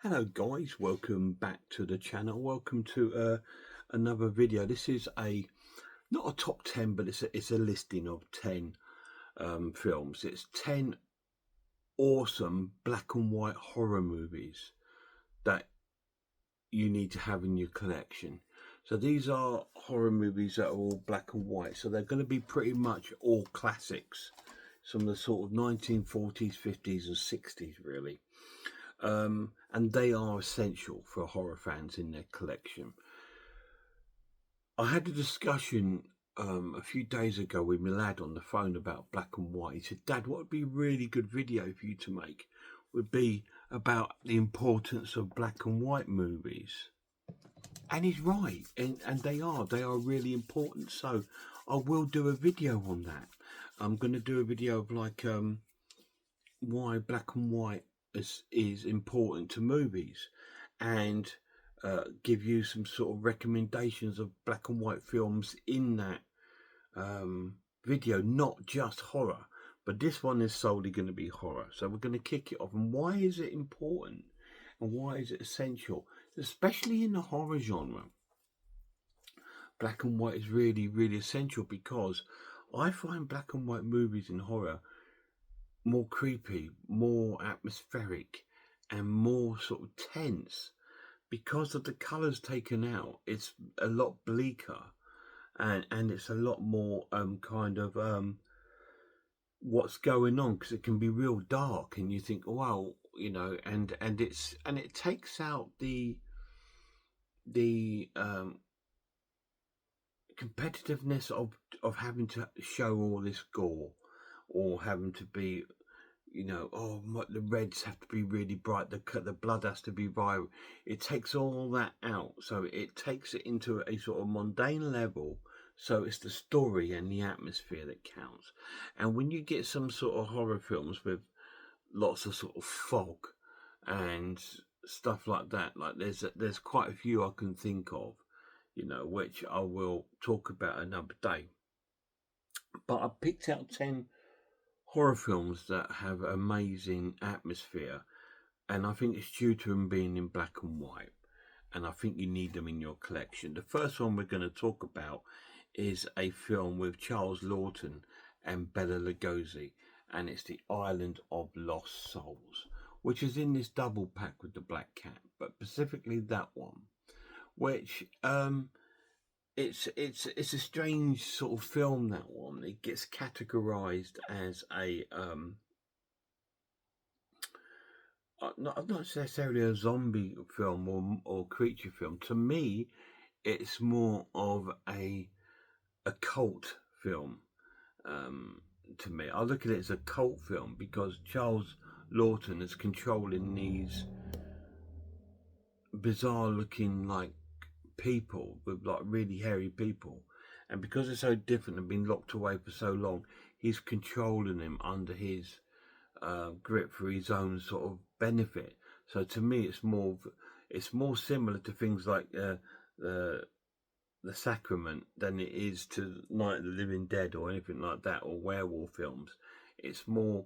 Hello guys, welcome back to the channel. Welcome to another video. This is not a top 10, but it's a listing of 10 films. It's 10 awesome black and white horror movies that you need to have in your collection. So these are horror movies that are all black and white. So they're going to be pretty much all classics. Some of the sort of 1940s, 50s and 60s really. And they are essential for horror fans in their collection. I had a discussion a few days ago with my lad on the phone about black and white. He said, Dad, what would be a really good video for you to make would be about the importance of black and white movies. And he's right, and they are really important. So I will do a video on that. I'm going to do a video of like why black and white is important to movies, and give you some sort of recommendations of black and white films in that video, not just horror, but this one is solely going to be horror. So we're going to kick it off. And why is it important and why is it essential, especially in the horror genre? Black and white is really, really essential because I find black and white movies in horror more creepy, more atmospheric, and more sort of tense because of the colours taken out. It's a lot bleaker, and it's a lot more kind of what's going on, because it can be real dark, and you think, well, you know, and it takes out the competitiveness of having to show all this gore, or having to be, you know, oh, the reds have to be really bright, the blood has to be vibrant. It takes all that out, so it takes it into a sort of mundane level. So it's the story and the atmosphere that counts. And when you get some sort of horror films with lots of sort of fog and stuff like that, like there's quite a few I can think of, you know, which I will talk about another day. But I picked out 10 horror films that have amazing atmosphere, and I think it's due to them being in black and white, and I think you need them in your collection. The first one we're going to talk about is a film with Charles Laughton and Bela Lugosi, and it's The Island of Lost Souls, which is in this double pack with The Black Cat, but specifically that one, which it's a strange sort of film, that one. It gets categorized as a not necessarily a zombie film or creature film. To me, it's more of a cult film. To me, I look at it as a cult film because Charles Laughton is controlling these bizarre looking like people with like really hairy people, and because they're so different and been locked away for so long, he's controlling them under his grip for his own sort of benefit. So to me, it's more similar to things like the Sacrament than it is to Night of the Living Dead or anything like that, or werewolf films. It's more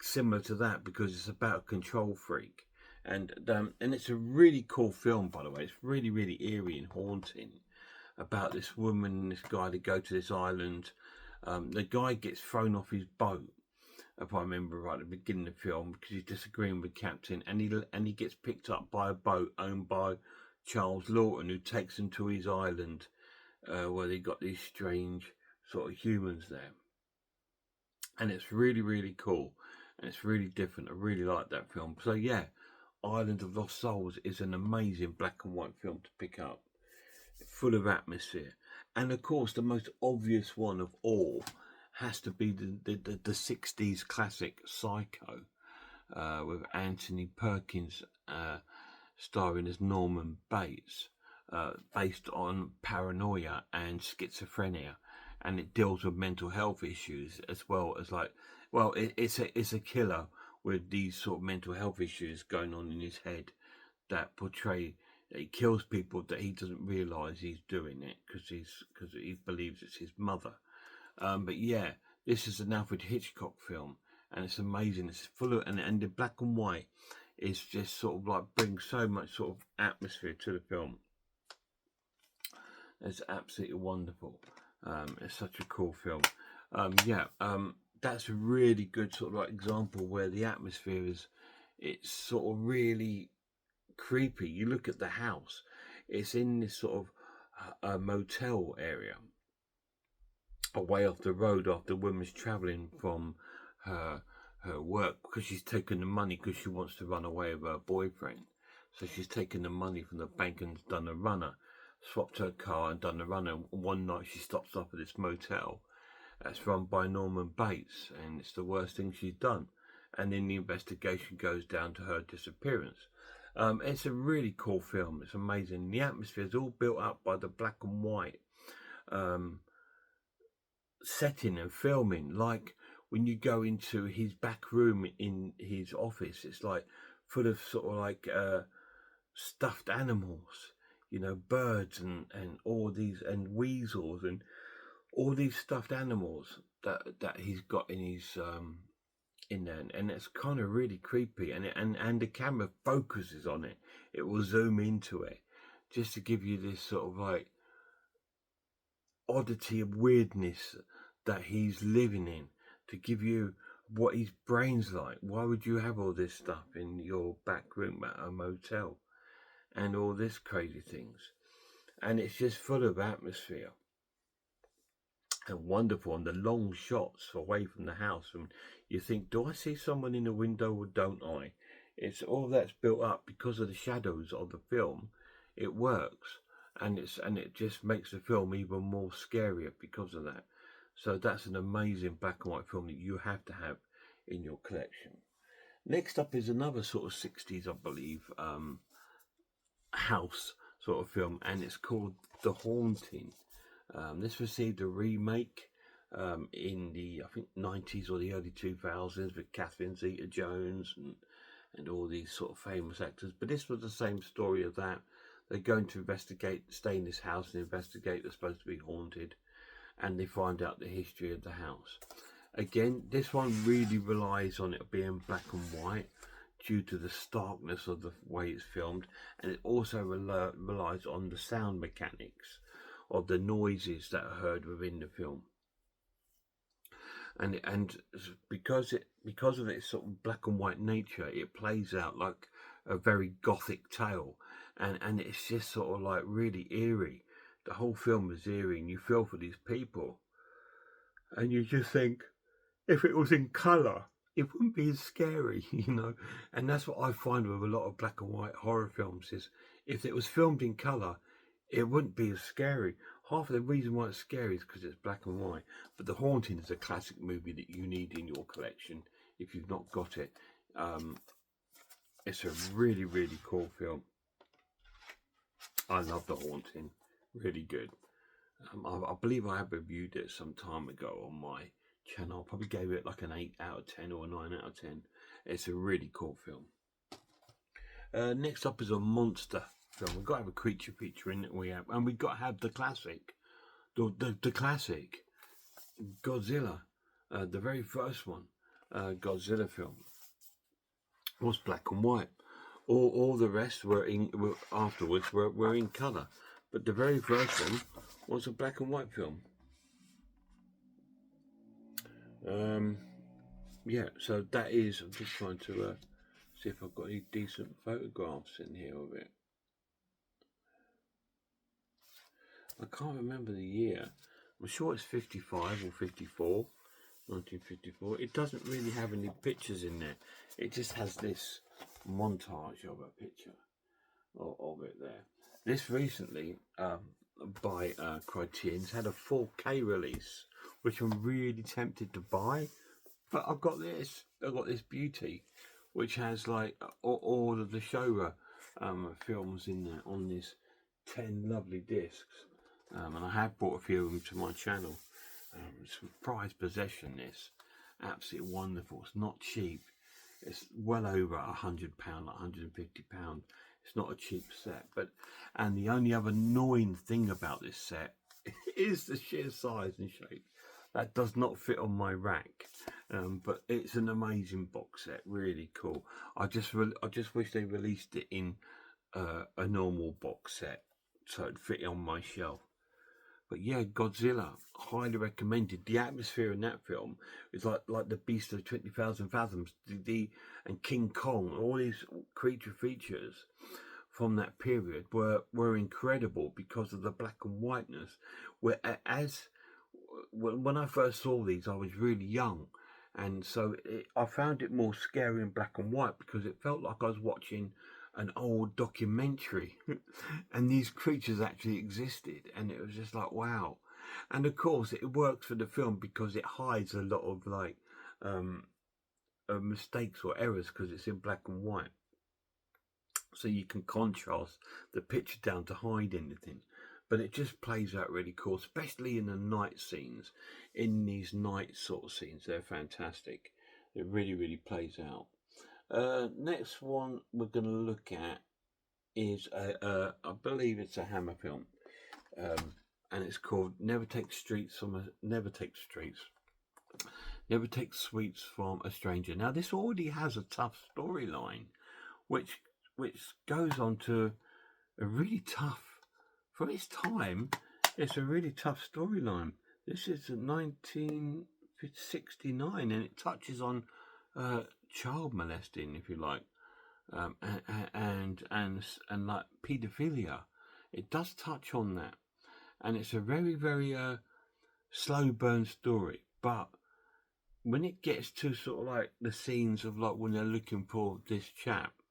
similar to that because it's about a control freak, and it's a really cool film, by the way. It's really, really eerie and haunting about this woman and this guy that go to this island. The guy gets thrown off his boat, if I remember right, at the beginning of the film, because he's disagreeing with the captain, and he gets picked up by a boat owned by Charles Laughton, who takes him to his island, where they got these strange sort of humans there, and it's really, really cool, and it's really different. I really like that film. So yeah, Island of Lost Souls is an amazing black and white film to pick up, full of atmosphere, and of course the most obvious one of all has to be the 60s classic Psycho, with Anthony Perkins starring as Norman Bates, based on paranoia and schizophrenia, and it deals with mental health issues as well as, like, well, it's a killer with these sort of mental health issues going on in his head that portray that he kills people that he doesn't realise he's doing it because he believes it's his mother. But yeah, this is an Alfred Hitchcock film, and it's amazing. It's full of, and in black and white, is just sort of like brings so much sort of atmosphere to the film. It's absolutely wonderful. It's such a cool film. That's a really good sort of like example where the atmosphere is, it's sort of really creepy. You look at the house, it's in this sort of a motel area away off the road after the woman's traveling from her work because she's taken the money because she wants to run away with her boyfriend. So she's taken the money from the bank and done a runner, swapped her car and done a runner. And one night she stops up at this motel that's run by Norman Bates, and it's the worst thing she's done. And then the investigation goes down to her disappearance. It's a really cool film. It's amazing. The atmosphere is all built up by the black and white setting and filming. Like when you go into his back room in his office, it's like full of sort of like stuffed animals, birds and all these, and weasels and all these stuffed animals that he's got in his in there, and it's kind of really creepy, and the camera focuses on it. It will zoom into it just to give you this sort of like oddity of weirdness that he's living in, to give you what his brain's like. Why would you have all this stuff in your back room at a motel and all this crazy things? And it's just full of atmosphere and wonderful, and the long shots away from the house, and you think, do I see someone in the window or don't I? It's all that's built up because of the shadows of the film. It works, and it just makes the film even more scarier because of that. So that's an amazing black and white film that you have to have in your collection. Next up is another sort of 60s, I believe, house sort of film, and it's called The Haunting. This received a remake in the, I think, 90s or the early 2000s with Catherine Zeta-Jones and all these sort of famous actors. But this was the same story of that. They're going to stay in this house and investigate. They're supposed to be haunted, and they find out the history of the house. Again, this one really relies on it being black and white due to the starkness of the way it's filmed, and it also relies on the sound mechanics of the noises that are heard within the film. And because of its sort of black and white nature, it plays out like a very gothic tale, and it's just sort of like really eerie. The whole film is eerie, and you feel for these people, and you just think, if it was in colour, it wouldn't be as scary, And that's what I find with a lot of black and white horror films, is if it was filmed in colour, it wouldn't be as scary. Half of the reason why it's scary is because it's black and white. But The Haunting is a classic movie that you need in your collection if you've not got it. It's a really, really cool film. I love The Haunting. Really good. I believe I have reviewed it some time ago on my channel. I probably gave it like an 8 out of 10 or a 9 out of 10. It's a really cool film. Next up is a monster film. We've got to have a creature feature in it. And we've got to have the classic, the classic Godzilla. The very first one, Godzilla film, was black and white. All the rest were afterwards were in colour. But the very first one was a black and white film. So that is, I'm just trying to see if I've got any decent photographs in here of it. I can't remember the year. I'm sure it's 55 or 54, 1954. It doesn't really have any pictures in there. It just has this montage of a picture of it there. This recently, by Criterion's, had a 4K release, which I'm really tempted to buy. But I've got this beauty, which has like all of the Showa films in there on this 10 lovely discs. And I have brought a few of them to my channel. It's a prized possession, this. Absolutely wonderful. It's not cheap. It's well over £100, like £150. It's not a cheap set. And the only other annoying thing about this set is the sheer size and shape. that does not fit on my rack. But it's an amazing box set, really cool. I just wish they released it in a normal box set so it'd fit on my shelf. But yeah, Godzilla, highly recommended. The atmosphere in that film is like the Beast of 20,000 Fathoms, and King Kong. All these creature features from that period were incredible because of the black and whiteness. When I first saw these, I was really young, and so I found it more scary in black and white because it felt like I was watching an old documentary, and these creatures actually existed, and it was just like wow. And of course, it works for the film because it hides a lot of um, mistakes or errors because it's in black and white, so you can contrast the picture down to hide anything. But it just plays out really cool, especially in the night scenes. In these night sort of scenes, they're fantastic. It really, really plays out. Next one we're going to look at is I believe it's a Hammer film, and it's called Never Take Sweets from a Stranger. Now this already has a tough storyline, which goes on to a really tough, for its time, it's a really tough storyline. This is 1969, and it touches on child molesting, if you like, and like paedophilia. It does touch on that, and it's a very, very slow burn story. But when it gets to sort of like the scenes of like when they're looking for this chap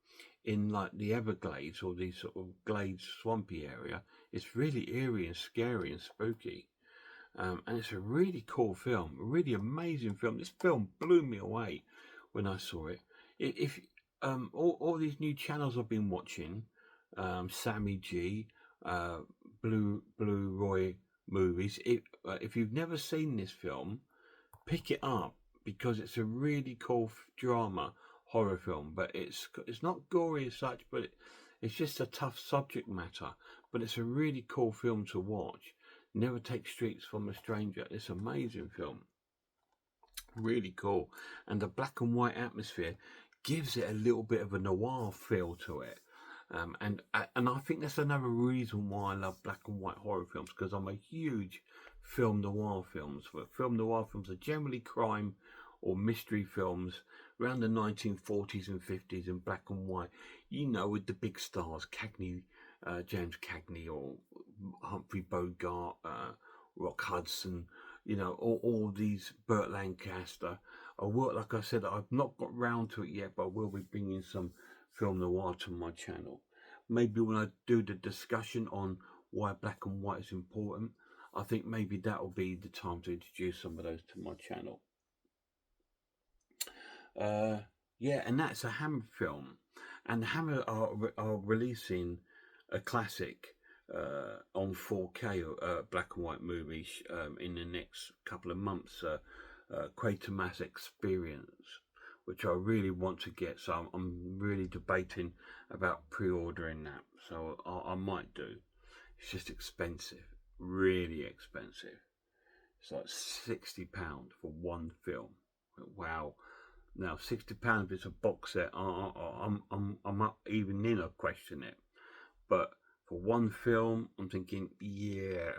in like the Everglades or these sort of glades swampy area, it's really eerie and scary and spooky. And it's a really cool film, a really amazing film. This film blew me away when I saw it. If all these new channels I've been watching, Sammy G, Blue Roy movies. If you've never seen this film, pick it up because it's a really cool drama horror film. But it's not gory as such, but it's just a tough subject matter. But it's a really cool film to watch. Never Take Streets from a Stranger. It's an amazing film. Really cool. And the black and white atmosphere gives it a little bit of a noir feel to it. And I think that's another reason why I love black and white horror films, because I'm a huge film noir films. But film noir films are generally crime or mystery films around the 1940s and 50s in black and white. You know, with the big stars, James Cagney or Humphrey Bogart, Rock Hudson, you know, all these, Burt Lancaster. Like I said, I've not got round to it yet, but I will be bringing some film noir to my channel. Maybe when I do the discussion on why black and white is important, I think maybe that will be the time to introduce some of those to my channel. Yeah, and that's a Hammer film, and Hammer are releasing a classic on 4K black and white movies in the next couple of months. Quatermass Experience, which I really want to get. So I'm really debating about pre-ordering that. So I might do. It's just expensive, really expensive. It's like £60 for one film. Wow. Now £60 if it's a box set, I'm not even in a question it. But for one film, I'm thinking, yeah,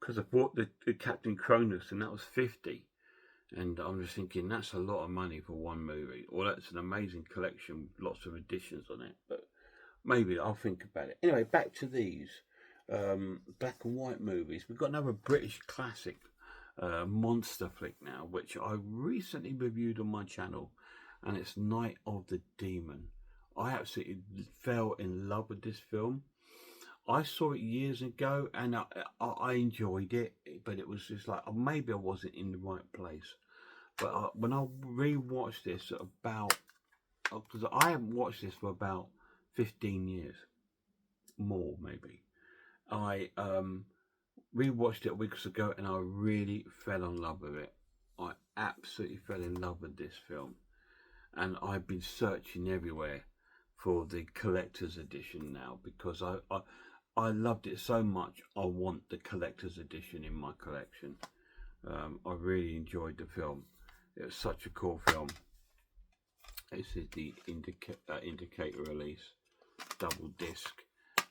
because I bought the Captain Cronus and that was 50. And I'm just thinking that's a lot of money for one movie. Or that's an amazing collection with lots of editions on it. But maybe I'll think about it. Anyway, back to these black and white movies. We've got another British classic monster flick now, which I recently reviewed on my channel. And it's Night of the Demon. I absolutely fell in love with this film. I saw it years ago and I enjoyed it, but it was just like maybe I wasn't in the right place. But when I rewatched this because I haven't watched this for about 15 years, more maybe. I rewatched it weeks ago and I really fell in love with it. I absolutely fell in love with this film, and I've been searching everywhere for the collector's edition now because I loved it so much. I want the collector's edition in my collection. I really enjoyed the film. It was such a cool film. This is the indicator release, double disc.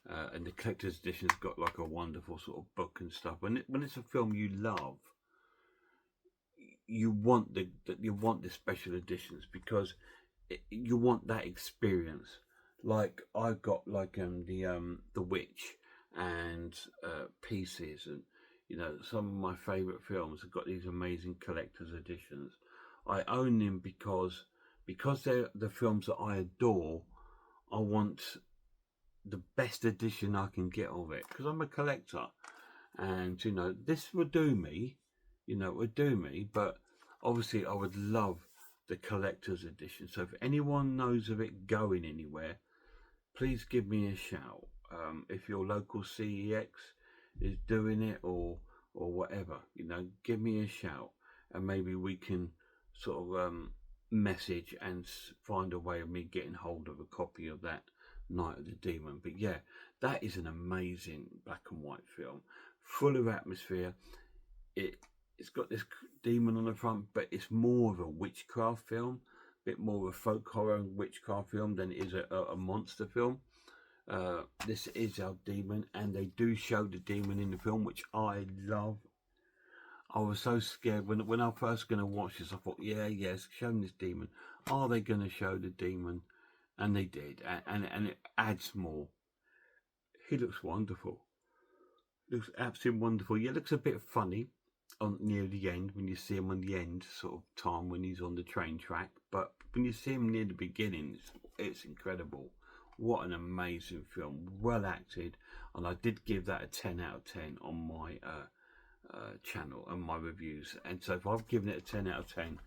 And the collector's edition's got like a wonderful sort of book and stuff. When it's a film you love, you want the special editions, because you want that experience. Like I've got like the Witch and Pieces, and some of my favourite films have got these amazing collector's editions. I own them because they're the films that I adore. I want the best edition I can get of it, because I'm a collector, and this would do me. It would do me, but obviously I would love the collector's edition. So if anyone knows of it going anywhere, please give me a shout. If your local CEX is doing it, or whatever, give me a shout, and maybe we can sort of message and find a way of me getting hold of a copy of that Night of the Demon. But yeah, that is an amazing black and white film, full of atmosphere. It's got this demon on the front, but it's more of a witchcraft film, a bit more of a folk horror and witchcraft film than it is a monster film. This is our demon, and they do show the demon in the film, which I love. I was so scared when I first going to watch this. I thought, yes, showing this demon. Are they going to show the demon? And they did, and it adds more. He looks wonderful. Looks absolutely wonderful. Yeah, looks a bit funny on near the end, when you see him on the end sort of time when he's on the train track. But when you see him near the beginning, it's incredible. What an amazing film, well acted, and I did give that a 10 out of 10 on my channel and my reviews. And so if I've given it a 10 out of 10,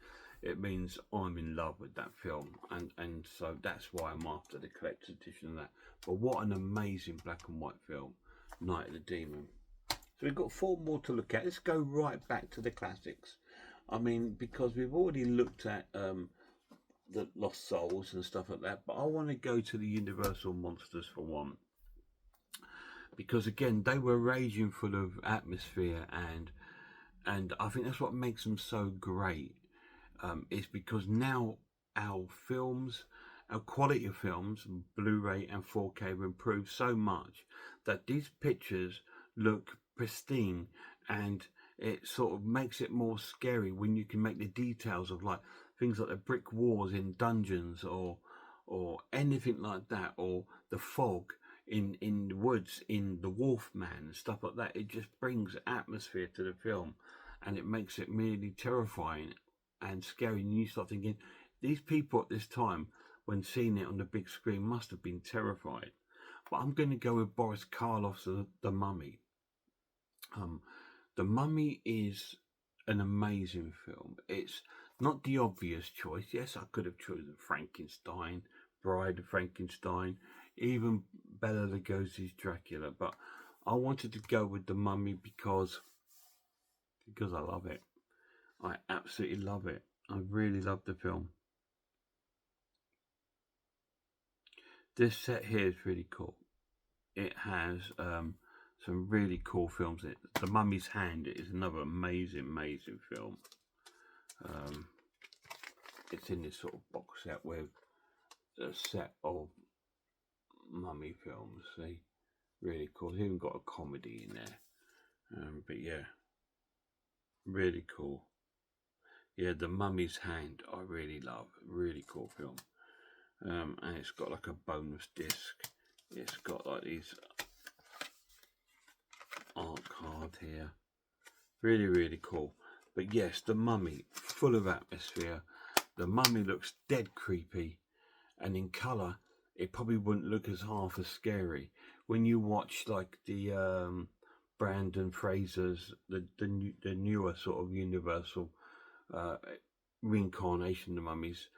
it means I'm in love with that film, and so that's why I'm after the collector's edition of that. But what an amazing black and white film, Night of the Demon. So we've got 4 more to look at. Let's go right back to the classics. I mean, because we've already looked at the Lost Souls and stuff like that, but I want to go to the Universal Monsters for one, because again, they were raging full of atmosphere, and I think that's what makes them so great. Is because now our films, our quality of films, Blu-ray and 4K, have improved so much that these pictures look pristine, and it sort of makes it more scary when you can make the details of like things like the brick walls in dungeons, or anything like that, or the fog in the woods in The Wolfman and stuff like that. It just brings atmosphere to the film, and it makes it really terrifying and scary. And you start thinking, these people at this time, when seeing it on the big screen, must have been terrified. But I'm going to go with Boris Karloff's The Mummy. The Mummy is an amazing film. It's not the obvious choice. Yes, I could have chosen Frankenstein, Bride of Frankenstein, even Bela Lugosi's Dracula, but I wanted to go with The Mummy because I love it. I absolutely love it. I really love the film. This set here is really cool. It has some really cool films in it. The Mummy's Hand is another amazing film. It's in this sort of box set with a set of mummy films. See, really cool. It's even got a comedy in there. But yeah, really cool. Yeah, The Mummy's Hand I really love. Really cool film. And it's got like a bonus disc. It's got like these art card here. Really cool. But yes, The Mummy, full of atmosphere. The Mummy looks dead creepy, and in colour it probably wouldn't look as half as scary. When you watch like the Brandon Fraser's, the newer sort of Universal reincarnation of the mummies,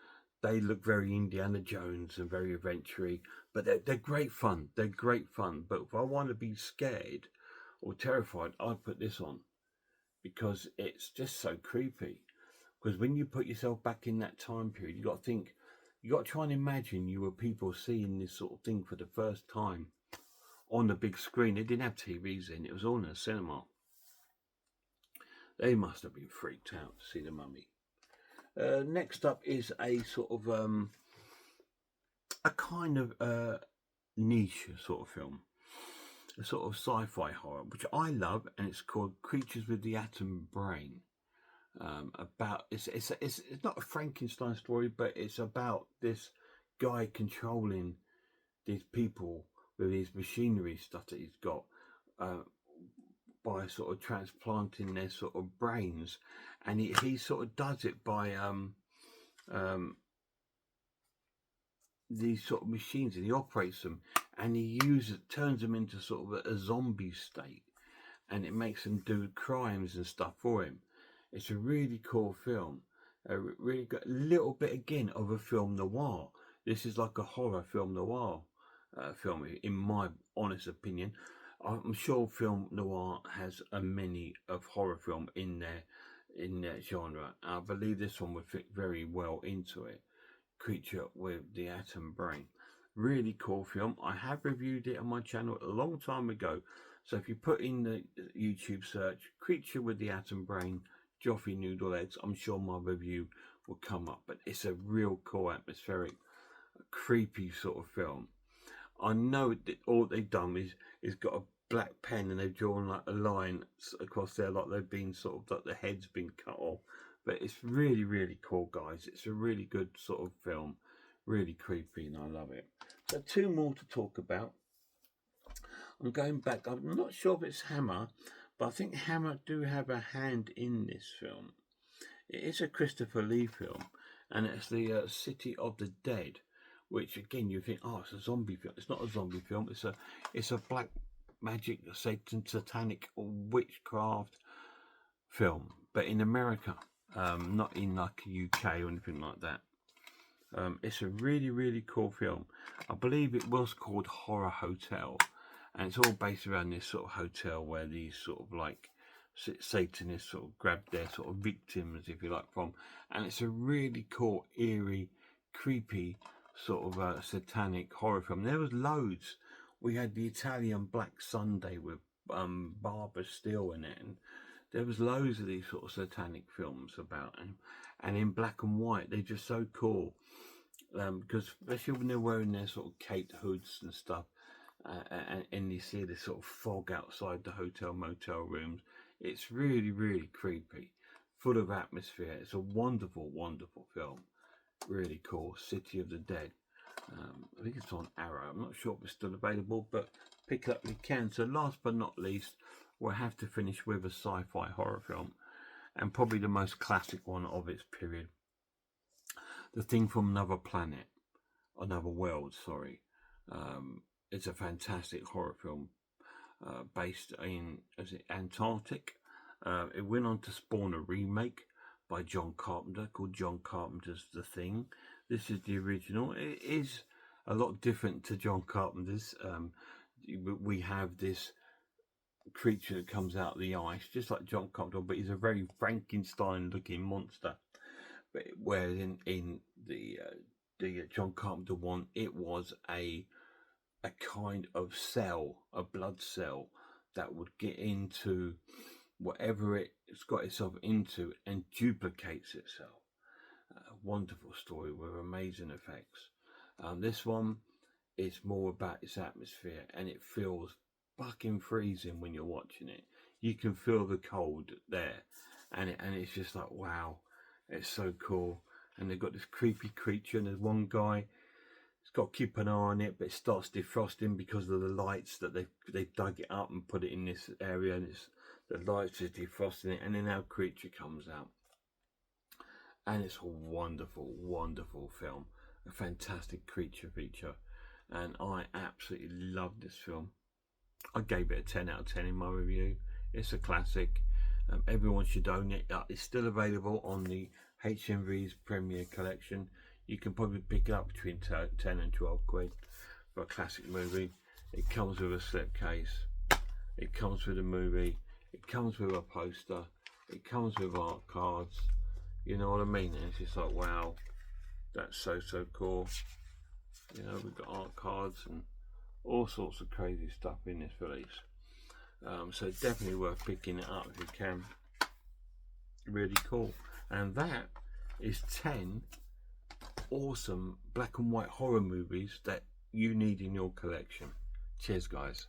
they look very Indiana Jones and very adventure-y, but they're great fun. They're great fun. But if I want to be scared or terrified, I'd put this on, because it's just so creepy. Because when you put yourself back in that time period, you got to think, you got to try and imagine you were people seeing this sort of thing for the first time on the big screen. They didn't have TVs then, it was all in a cinema. They must have been freaked out to see the mummy. Next up is a sort of a kind of niche sort of film, a sort of sci-fi horror, which I love, and it's called Creatures with the Atom Brain. About it's not a Frankenstein story, but it's about this guy controlling these people with his machinery stuff that he's got, by sort of transplanting their sort of brains, and he sort of does it by these sort of machines, and he operates them, and he turns them into sort of a zombie state, and it makes them do crimes and stuff for him. It's a really cool film. Really got a little bit again of a film noir. This is like a horror film noir film, in my honest opinion. I'm sure film noir has a many of horror film in their genre. I believe this one would fit very well into it. Creature with the Atom Brain. Really cool film. I have reviewed it on my channel a long time ago. So if you put in the YouTube search Creature with the Atom Brain, Joffrey Noodle Eggs, I'm sure my review will come up. But it's a real cool, atmospheric, creepy sort of film. I know that all they've done is got a black pen, and they've drawn like a line across there, like they've been sort of, like the head's been cut off. But it's really, really cool, guys. It's a really good sort of film, really creepy, and I love it. So 2 more to talk about. I'm going back. I'm not sure if it's Hammer, but I think Hammer do have a hand in this film. It is a Christopher Lee film, and it's the City of the Dead, which again you think, oh, it's a zombie film. It's not a zombie film. It's a black magic, satanic witchcraft film, but in America, not in like UK or anything like that. It's a really, really cool film. I believe it was called Horror Hotel, and it's all based around this sort of hotel where these sort of like Satanists sort of grab their sort of victims, if you like, from. And it's a really cool, eerie, creepy sort of satanic horror film. There was loads. We had the Italian Black Sunday with Barbara Steele in it, and there was loads of these sort of satanic films about, and in black and white. They're just so cool, because especially when they're wearing their sort of caped hoods and stuff, and you see this sort of fog outside the hotel motel rooms. It's really, really creepy, full of atmosphere. It's a wonderful, wonderful film. Really cool. City of the Dead. I think it's on Arrow. I'm not sure if it's still available, but pick it up if you can. So last but not least, we'll have to finish with a sci-fi horror film, and probably the most classic one of its period. The Thing from Another Planet, Another World, sorry. It's a fantastic horror film based in, is it Antarctic? It went on to spawn a remake by John Carpenter called John Carpenter's The Thing. This is the original. It is a lot different to John Carpenter's. We have this creature that comes out of the ice, just like John Carpenter, but he's a very Frankenstein-looking monster. But whereas in the John Carpenter one, it was a kind of cell, a blood cell, that would get into whatever it's got itself into and duplicates itself. A wonderful story with amazing effects. This one is more about its atmosphere, and it feels fucking freezing when you're watching it. You can feel the cold there, and it's just like, wow, it's so cool. And they've got this creepy creature, and there's one guy. It's got to keep an eye on it, but it starts defrosting because of the lights that they've dug it up and put it in this area, and the lights is defrosting it, and then our creature comes out. And it's a wonderful, wonderful film. A fantastic creature feature. And I absolutely love this film. I gave it a 10 out of 10 in my review. It's a classic. Everyone should own it. It's still available on the HMV's Premiere Collection. You can probably pick it up between 10 and 12 quid for a classic movie. It comes with a slipcase. It comes with a movie. It comes with a poster. It comes with art cards. You know what I mean? And it's just like, wow, that's so cool. You know, we've got art cards and all sorts of crazy stuff in this release. So definitely worth picking it up if you can. really cool. And that is 10 awesome black and white horror movies that you need in your collection. Cheers, guys.